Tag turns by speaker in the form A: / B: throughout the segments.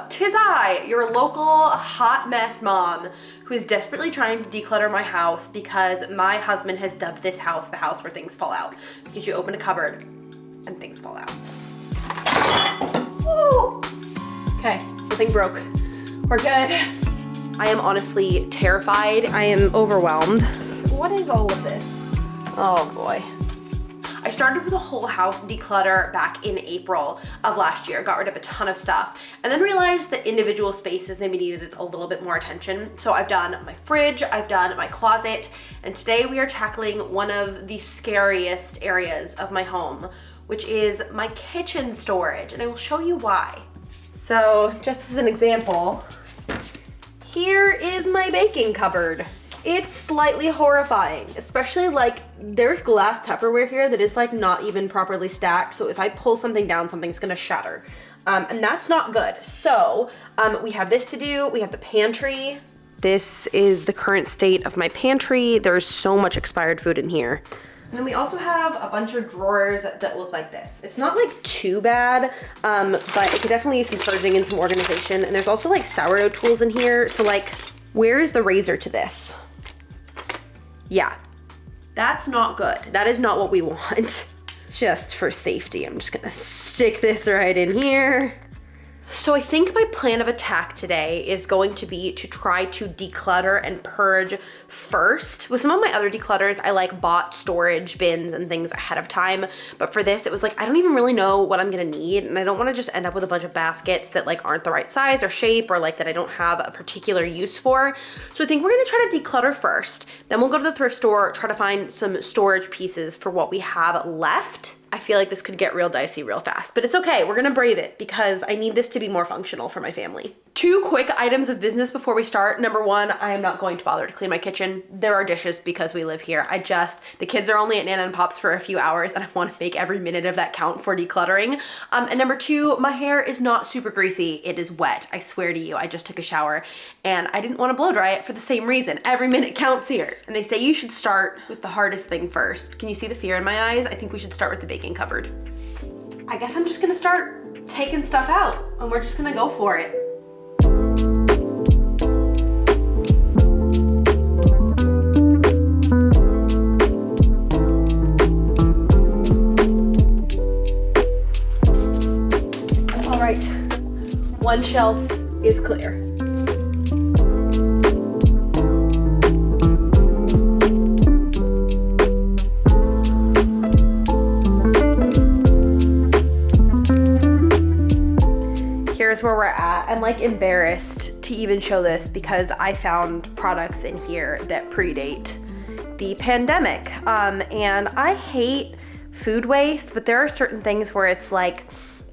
A: 'tis I, your local hot mess mom who is desperately trying to declutter my house because my husband has dubbed this house the house where things fall out. Because you open a cupboard and things fall out. Woo! Okay, nothing broke. We're good. I am honestly terrified. I am overwhelmed. What is all of this? Oh boy. I started with a whole house declutter back in April of last year, got rid of a ton of stuff, and then realized that individual spaces maybe needed a little bit more attention. So I've done my fridge, I've done my closet, and today we are tackling one of the scariest areas of my home, which is my kitchen storage, and I will show you why. So just as an example, here is my baking cupboard. It's slightly horrifying, especially like there's glass Tupperware here that is like not even properly stacked. So if I pull something down, something's gonna shatter. And that's not good. So we have this to do. We have the pantry. This is the current state of my pantry. There's so much expired food in here. And then we also have a bunch of drawers that look like this. It's not like too bad, but it could definitely use some purging and some organization. And there's also like sourdough tools in here. So like, where's the razor to this? Yeah, that's not good. That is not what we want. Just for safety, I'm just gonna stick this right in here. So I think my plan of attack today is going to be to try to declutter and purge first. With some of my other declutters, I like bought storage bins and things ahead of time. But for this, it was like, I don't even really know what I'm gonna need. And I don't wanna just end up with a bunch of baskets that like aren't the right size or shape, or like that I don't have a particular use for. So I think we're gonna try to declutter first. Then we'll go to the thrift store, try to find some storage pieces for what we have left. I feel like this could get real dicey real fast, but it's okay. We're gonna brave it because I need this to be more functional for my family. 2 quick items of business before we start. Number 1, I am not going to bother to clean my kitchen. There are dishes because we live here. The kids are only at Nana and Pop's for a few hours and I wanna make every minute of that count for decluttering. And number 2, my hair is not super greasy. It is wet. I swear to you, I just took a shower and I didn't wanna blow dry it for the same reason. Every minute counts here. And they say you should start with the hardest thing first. Can you see the fear in my eyes? I think we should start with the baking cupboard. I guess I'm just gonna start taking stuff out and we're just gonna go for it. All right, one shelf is clear. Here's where we're at. I'm like embarrassed to even show this because I found products in here that predate the pandemic. And I hate food waste, but there are certain things where it's like,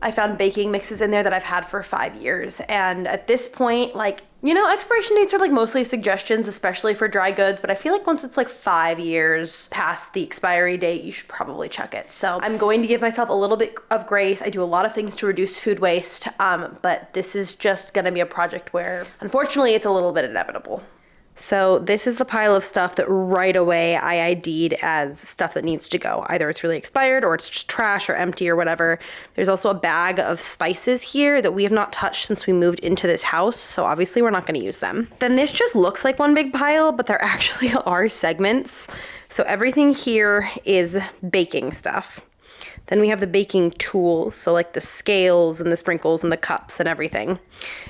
A: I found baking mixes in there that I've had for 5 years. And at this point, like, you know, expiration dates are like mostly suggestions, especially for dry goods, but I feel like once it's like 5 years past the expiry date, you should probably chuck it. So I'm going to give myself a little bit of grace. I do a lot of things to reduce food waste, but this is just gonna be a project where, unfortunately, it's a little bit inevitable. So this is the pile of stuff that right away I ID'd as stuff that needs to go. Either it's really expired or it's just trash or empty or whatever. There's also a bag of spices here that we have not touched since we moved into this house. So obviously we're not gonna use them. Then this just looks like one big pile, but there actually are segments. So everything here is baking stuff. Then we have the baking tools, so like the scales and the sprinkles and the cups and everything.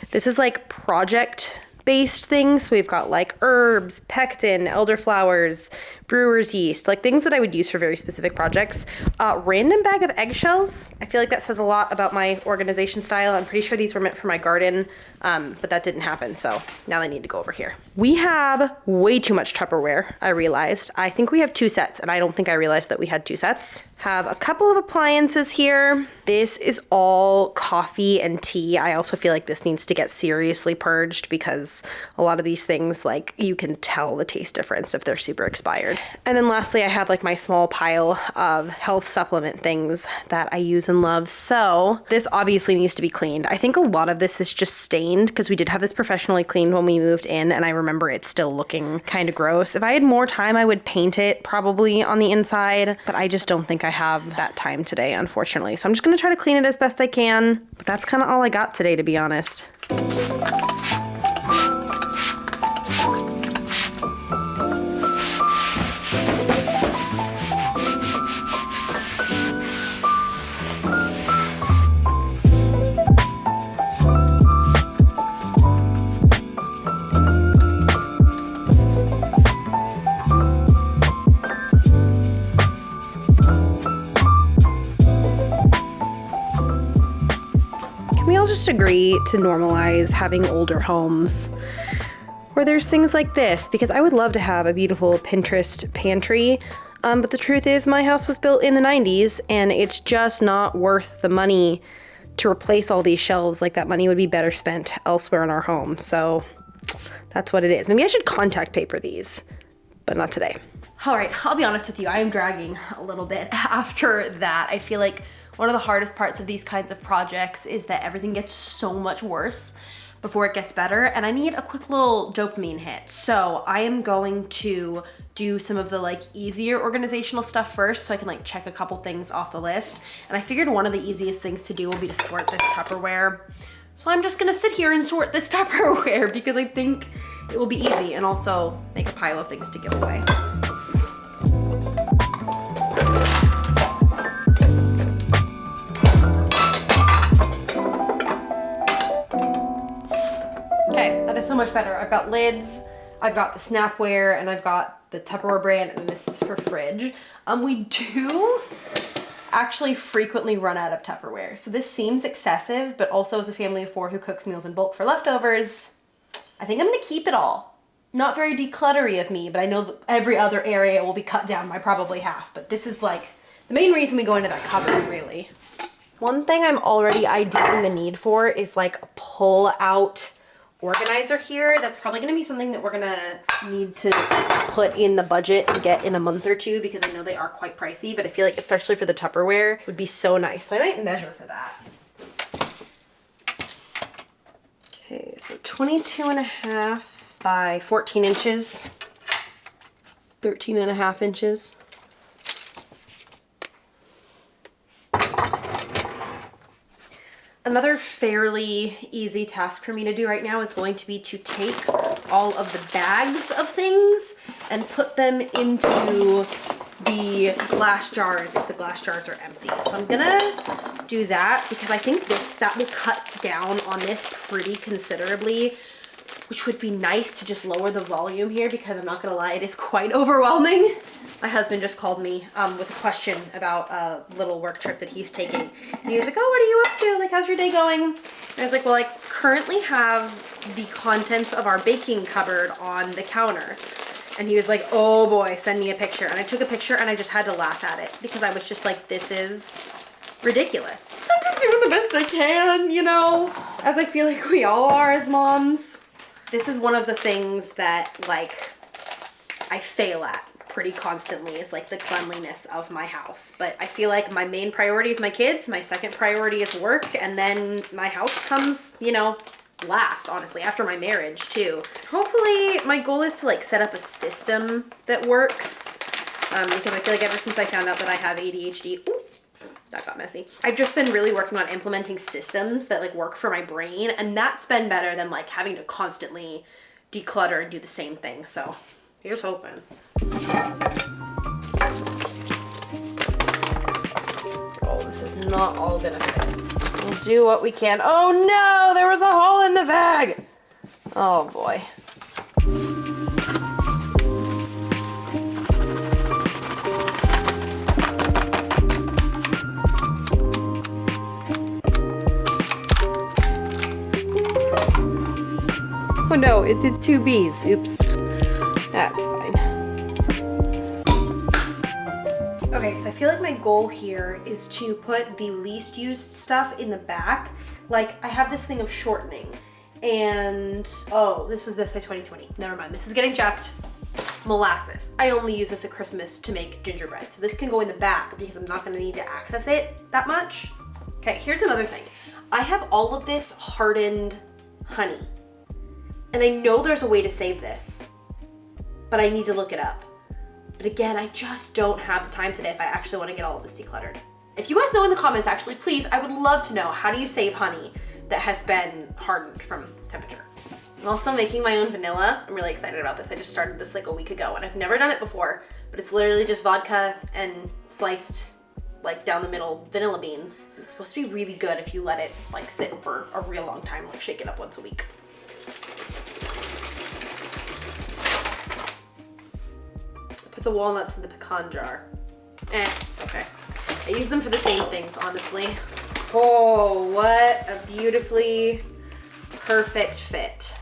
A: This is like project-based things. So we've got like herbs, pectin, elderflowers, brewer's yeast, like things that I would use for very specific projects. Random bag of eggshells. I feel like that says a lot about my organization style. I'm pretty sure these were meant for my garden, but that didn't happen. So now they need to go over here. We have way too much Tupperware, I realized. I think we have 2 sets, and I don't think I realized that we had 2 sets. Have a couple of appliances here. This is all coffee and tea. I also feel like this needs to get seriously purged because a lot of these things, like, you can tell the taste difference if they're super expired. And then lastly, I have like my small pile of health supplement things that I use and love. So this obviously needs to be cleaned. I think a lot of this is just stained because we did have this professionally cleaned when we moved in, and I remember it still looking kind of gross. If I had more time, I would paint it probably on the inside, but I just don't think I have that time today, unfortunately. So I'm just gonna try to clean it as best I can, but that's kind of all I got today, to be honest. Agree to normalize having older homes where there's things like this, because I would love to have a beautiful Pinterest pantry, but the truth is my house was built in the 90s and it's just not worth the money to replace all these shelves. Like, that money would be better spent elsewhere in our home. So that's what it is. Maybe I should contact paper these, but not today. All right, I'll be honest with you, I am dragging a little bit after that. I feel like one of the hardest parts of these kinds of projects is that everything gets so much worse before it gets better, and I need a quick little dopamine hit. So I am going to do some of the like easier organizational stuff first so I can like check a couple things off the list. And I figured one of the easiest things to do will be to sort this Tupperware. So I'm just gonna sit here and sort this Tupperware because I think it will be easy, and also make a pile of things to give away. So much better. I've got lids, I've got the Snapware, and I've got the Tupperware brand, and this is for fridge. We do actually frequently run out of Tupperware, so this seems excessive, but also as a family of 4 who cooks meals in bulk for leftovers, I think I'm gonna keep it all. Not very decluttery of me, but I know that every other area will be cut down by probably half, but this is like the main reason we go into that cupboard, really. One thing I'm already ideating the need for is like a pull-out organizer here. That's probably going to be something that we're going to need to put in the budget and get in a month or two, because I know they are quite pricey, but I feel like especially for the Tupperware it would be so nice. So I might measure for that. Okay, so 22.5 by 14 inches, 13.5 inches. Another fairly easy task for me to do right now is going to be to take all of the bags of things and put them into the glass jars if the glass jars are empty. So I'm gonna do that because I think that will cut down on this pretty considerably, which would be nice to just lower the volume here, because I'm not gonna lie, it is quite overwhelming. My husband just called me with a question about a little work trip that he's taking. And he was like, oh, what are you up to? Like, how's your day going? And I was like, well, I currently have the contents of our baking cupboard on the counter. And he was like, oh boy, send me a picture. And I took a picture and I just had to laugh at it because I was just like, this is ridiculous. I'm just doing the best I can, you know, as I feel like we all are as moms. This is one of the things that like I fail at pretty constantly, is like the cleanliness of my house. But I feel like my main priority is my kids, my second priority is work, and then my house comes, you know, last, honestly, after my marriage too. Hopefully my goal is to like set up a system that works, because I feel like ever since I found out that I have ADHD, ooh, that got messy. I've just been really working on implementing systems that like work for my brain, and that's been better than like having to constantly declutter and do the same thing. So here's hoping. Oh, this is not all gonna fit. We'll do what we can. Oh no, there was a hole in the bag. Oh boy. Oh no, it did 2 B's. Oops. That's fine. Okay, so I feel like my goal here is to put the least used stuff in the back. Like, I have this thing of shortening, and oh, this was Best by 2020. Never mind, this is getting chucked. Molasses. I only use this at Christmas to make gingerbread, so this can go in the back because I'm not gonna need to access it that much. Okay, here's another thing. I have all of this hardened honey, and I know there's a way to save this, but I need to look it up. But again, I just don't have the time today if I actually want to get all of this decluttered. If you guys know in the comments, actually, please, I would love to know, how do you save honey? that has been hardened from temperature. I'm also making my own vanilla. I'm really excited about this. I just started this like a week ago and I've never done it before, but it's literally just vodka and sliced like down the middle vanilla beans. It's supposed to be really good if you let it like sit for a real long time, like shake it up once a week. Put the walnuts in the pecan jar. It's okay. I use them for the same things, honestly. Oh, what a beautifully perfect fit.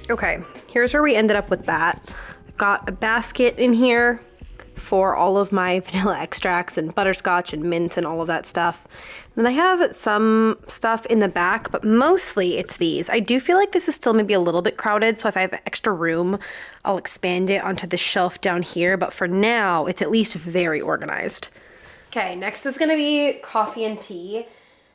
A: Okay, here's where we ended up with that. I've got a basket in here for all of my vanilla extracts and butterscotch and mint and all of that stuff. Then I have some stuff in the back, but mostly it's these. I do feel like this is still maybe a little bit crowded, so if I have extra room, I'll expand it onto the shelf down here, but for now, it's at least very organized. Okay, next is gonna be coffee and tea.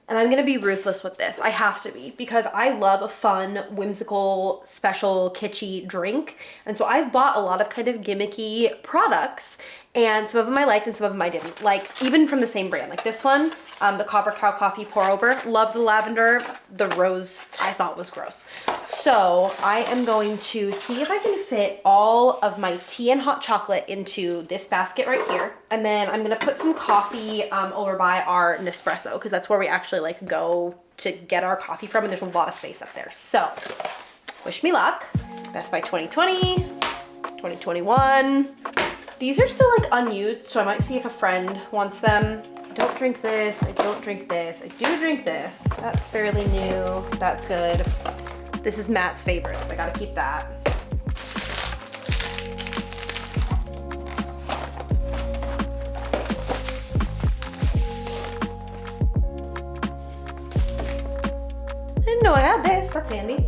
A: And I'm gonna be ruthless with this. I have to be, because I love a fun, whimsical, special, kitschy drink. And so I've bought a lot of kind of gimmicky products, and some of them I liked and some of them I didn't. Like, even from the same brand. Like this one, the Copper Cow Coffee Pour Over. Love the lavender. The rose I thought was gross. So I am going to see if I can fit all of my tea and hot chocolate into this basket right here. And then I'm gonna put some coffee over by our Nespresso, because that's where we actually like go to get our coffee from, and there's a lot of space up there. So wish me luck. Best by 2020, 2021. These are still like unused, so I might see if a friend wants them. I don't drink this, I don't drink this, I do drink this. That's fairly new, that's good. This is Matt's favorite, so I gotta keep that. Didn't know I had this, that's handy.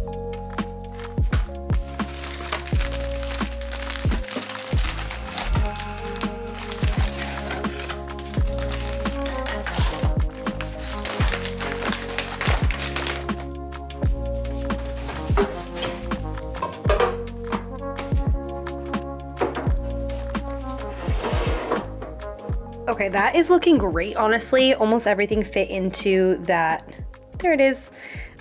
A: Okay, that is looking great, honestly. Almost everything fit into that, there it is,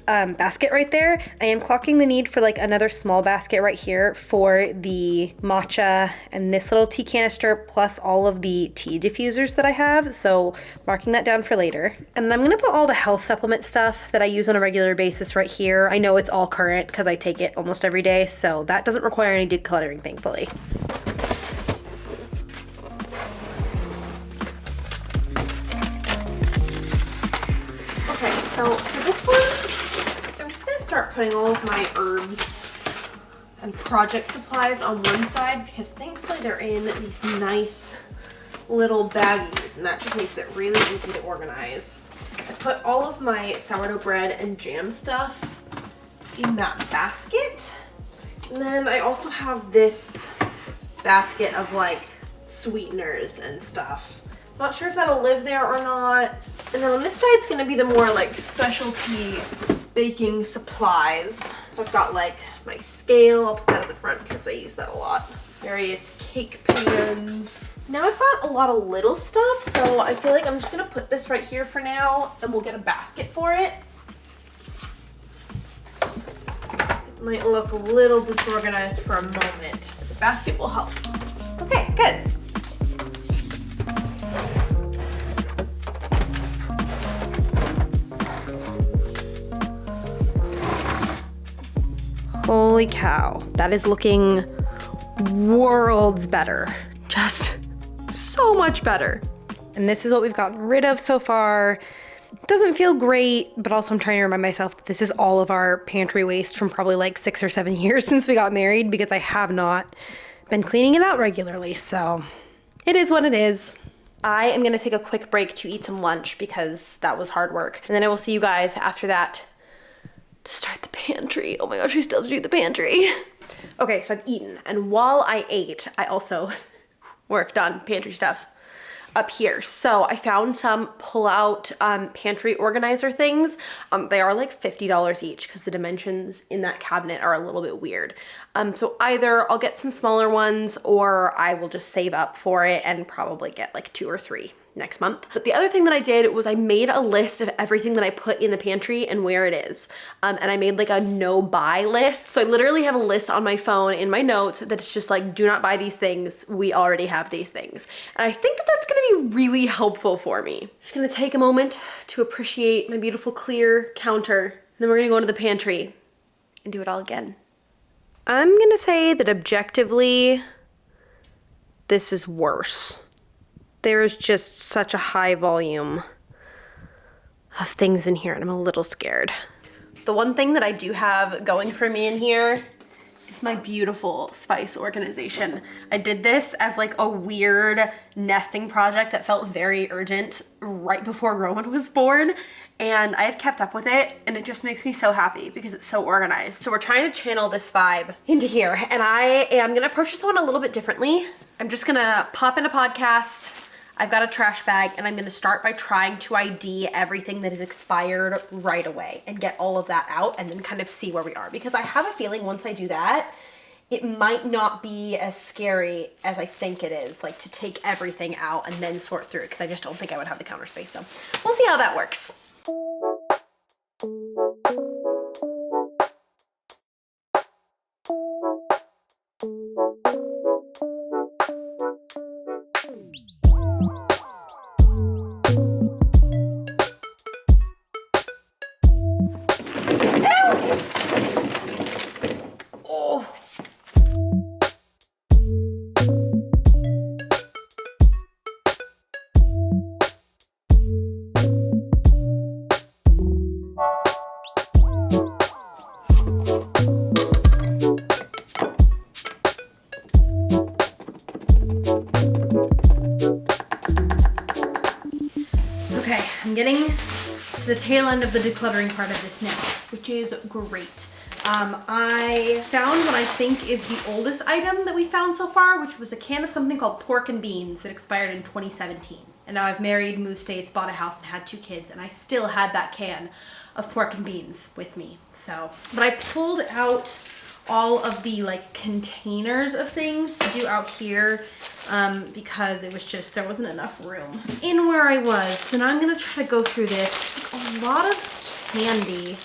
A: basket right there. I am clocking the need for like another small basket right here for the matcha and this little tea canister, plus all of the tea diffusers that I have. So marking that down for later. And I'm gonna put all the health supplement stuff that I use on a regular basis right here. I know it's all current because I take it almost every day, so that doesn't require any decluttering, thankfully. So for this one, I'm just gonna start putting all of my herbs and project supplies on one side, because thankfully they're in these nice little baggies, and that just makes it really easy to organize. I put all of my sourdough bread and jam stuff in that basket. And then I also have this basket of like sweeteners and stuff. Not sure if that'll live there or not. And then on this side's gonna be the more like specialty baking supplies. So I've got like my scale, I'll put that at the front because I use that a lot. Various cake pans. Now I've got a lot of little stuff, so I feel like I'm just gonna put this right here for now, and we'll get a basket for it. It might look a little disorganized for a moment, but the basket will help. Okay, good. Holy cow, that is looking worlds better. Just so much better. And this is what we've gotten rid of so far. It doesn't feel great, but also I'm trying to remind myself that this is all of our pantry waste from probably like 6 or 7 years since we got married, because I have not been cleaning it out regularly, so it is what it is. I am gonna take a quick break to eat some lunch because that was hard work. And then I will see you guys after that to start the pantry. Oh my gosh, we still have to do the pantry. Okay, so I've eaten, and while I ate, I also worked on pantry stuff. up here. So I found some pull-out pantry organizer things. They are like $50 each because the dimensions in that cabinet are a little bit weird. So either I'll get some smaller ones or I will just save up for it and probably get like 2 or 3 next month. But the other thing that I did was I made a list of everything that I put in the pantry and where it is. And I made like a no buy list. So I literally have a list on my phone in my notes that it's just like, do not buy these things. We already have these things. And I think that that's gonna be really helpful for me. Just gonna take a moment to appreciate my beautiful clear counter. And then we're gonna go into the pantry and do it all again. I'm gonna say that objectively, this is worse. There's just such a high volume of things in here and I'm a little scared. The one thing that I do have going for me in here is my beautiful spice organization. I did this as like a weird nesting project that felt very urgent right before Rowan was born. And I have kept up with it and it just makes me so happy because it's so organized. So we're trying to channel this vibe into here and I am gonna approach this one a little bit differently. I'm just gonna pop in a podcast. I've got a trash bag and I'm gonna start by trying to ID everything that is expired right away and get all of that out and then kind of see where we are. Because I have a feeling once I do that, it might not be as scary as I think it is, like to take everything out and then sort through it because I just don't think I would have the counter space. So we'll see how that works. I'm getting to the tail end of the decluttering part of this now, which is great. I found what I think is the oldest item that we found so far, which was a can of something called pork and beans that expired in 2017. And now I've married, moved states, bought a house, and had 2 kids, and I still had that can of pork and beans with me. So, but I pulled out all of the like containers of things to do out here because it was just, there wasn't enough room in where I was. So now I'm gonna try to go through this. It's like a lot of candy.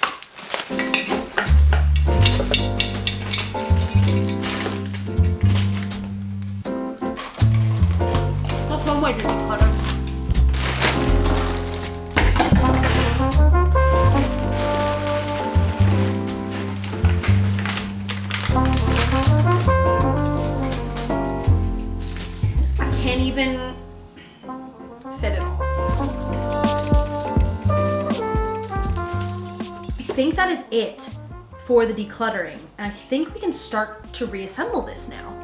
A: That's all my declutter. Can't even fit it all. I think that is it for the decluttering, and I think we can start to reassemble this now.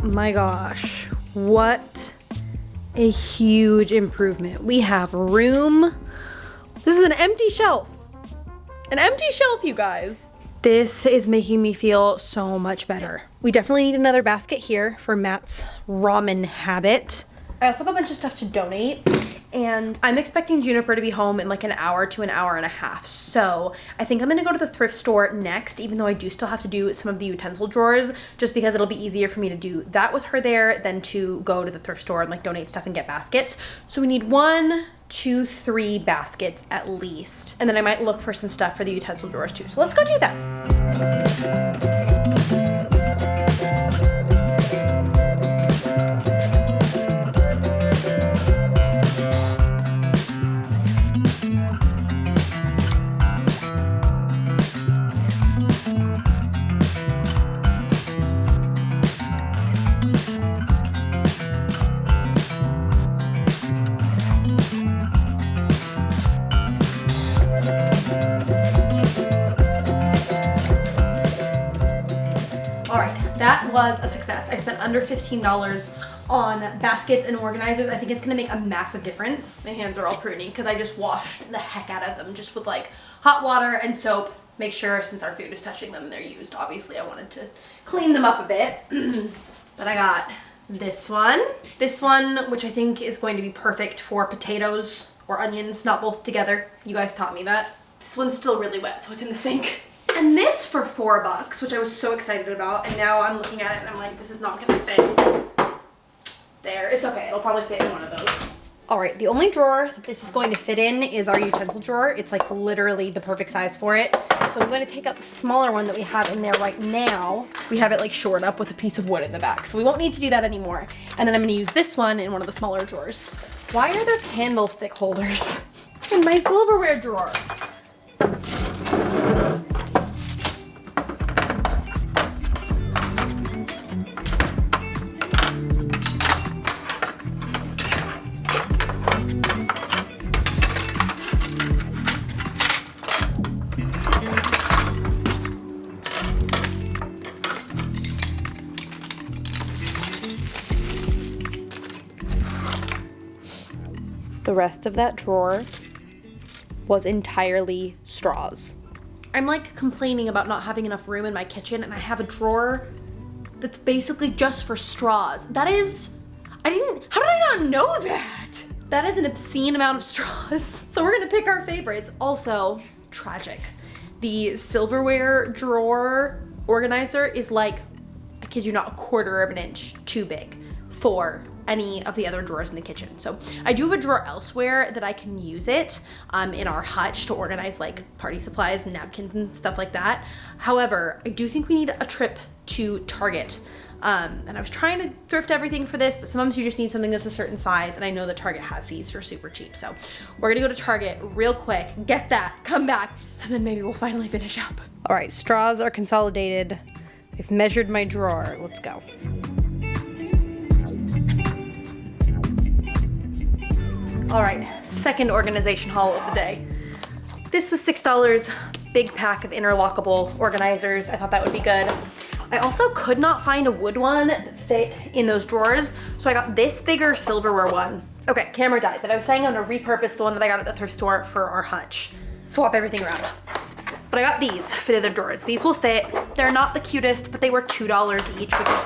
A: My gosh, what a huge improvement. We have room. This is an empty shelf. An empty shelf, you guys. This is making me feel so much better. We definitely need another basket here for Matt's ramen habit. I also have a bunch of stuff to donate, and I'm expecting Juniper to be home in like an hour to an hour and a half. So I think I'm gonna go to the thrift store next, even though I do still have to do some of the utensil drawers, just because it'll be easier for me to do that with her there than to go to the thrift store and like donate stuff and get baskets. So we need 1, 2, 3 baskets at least. And then I might look for some stuff for the utensil drawers too. So let's go do that. was a success. I spent under $15 on baskets and organizers. I think it's gonna make a massive difference. My hands are all pruny because I just washed the heck out of them just with like hot water and soap. Make sure, since our food is touching them, they're used. Obviously, I wanted to clean them up a bit. But I got this one, which I think is going to be perfect for potatoes or onions, not both together. You guys taught me that. This one's still really wet, so it's in the sink. And this for $4, which I was so excited about. And now I'm looking at it and I'm like, this is not gonna fit. There, it's okay. It'll probably fit in one of those. All right, the only drawer this is going to fit in is our utensil drawer. It's like literally the perfect size for it. So I'm going to take out the smaller one that we have in there right now. We have it like shored up with a piece of wood in the back, so we won't need to do that anymore. And then I'm gonna use this one in one of the smaller drawers. Why are there candlestick holders in my silverware drawer? The rest of that drawer was entirely straws. I'm like complaining about not having enough room in my kitchen, and I have a drawer that's basically just for straws. That is, how did I not know that? That is an obscene amount of straws. So we're gonna pick our favorites. Also, tragic. The silverware drawer organizer is like, I kid you not, 1/4 of an inch too big for any of the other drawers in the kitchen. So I do have a drawer elsewhere that I can use it in our hutch to organize like party supplies and napkins and stuff like that. However, I do think we need a trip to Target. And I was trying to thrift everything for this, but sometimes you just need something that's a certain size, and I know that Target has these for super cheap. So we're gonna go to Target real quick, get that, come back, and then maybe we'll finally finish up. All right, straws are consolidated. I've measured my drawer, let's go. All right, second organization haul of the day. This was $6, big pack of interlockable organizers. I thought that would be good. I also could not find a wood one that fit in those drawers, so I got this bigger silverware one. Okay, camera died, but I was saying I'm gonna repurpose the one that I got at the thrift store for our hutch. Swap everything around. But I got these for the other drawers. These will fit. They're not the cutest, but they were $2 each, which is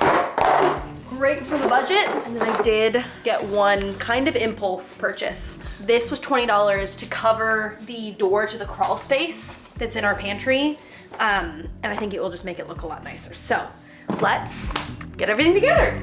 A: great for the budget. And then I did get one kind of impulse purchase. This was $20 to cover the door to the crawl space that's in our pantry. And I think it will just make it look a lot nicer. So let's get everything together.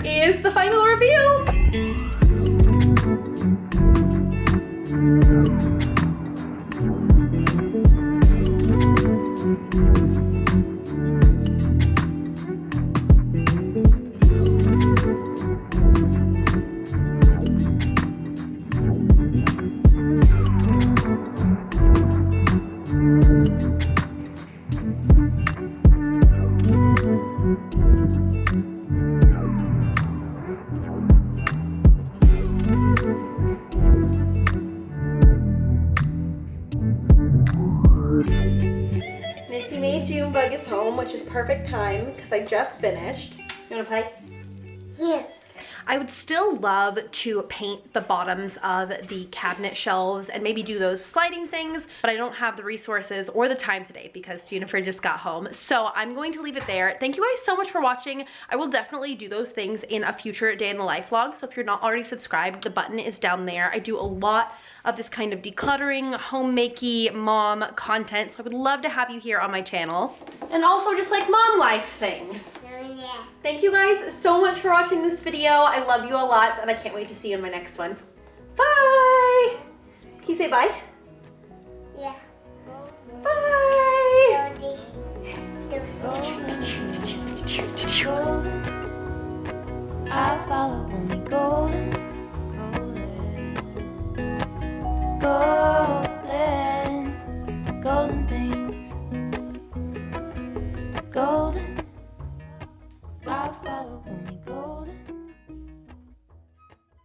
A: Is the final reveal. Junebug is home, which is perfect time because I just finished. You wanna play?
B: Yeah.
A: I would still love to paint the bottoms of the cabinet shelves and maybe do those sliding things, but I don't have the resources or the time today because Jennifer just got home. So I'm going to leave it there. Thank you guys so much for watching. I will definitely do those things in a future day in the life vlog. So if you're not already subscribed, the button is down there. I do a lot of this kind of decluttering, homemakey, mom content. So I would love to have you here on my channel. And also just like mom life things.
B: Oh, yeah.
A: Thank you guys so much for watching this video. I love you a lot and I can't wait to see you in my next one. Bye! Can you say bye?
B: Yeah.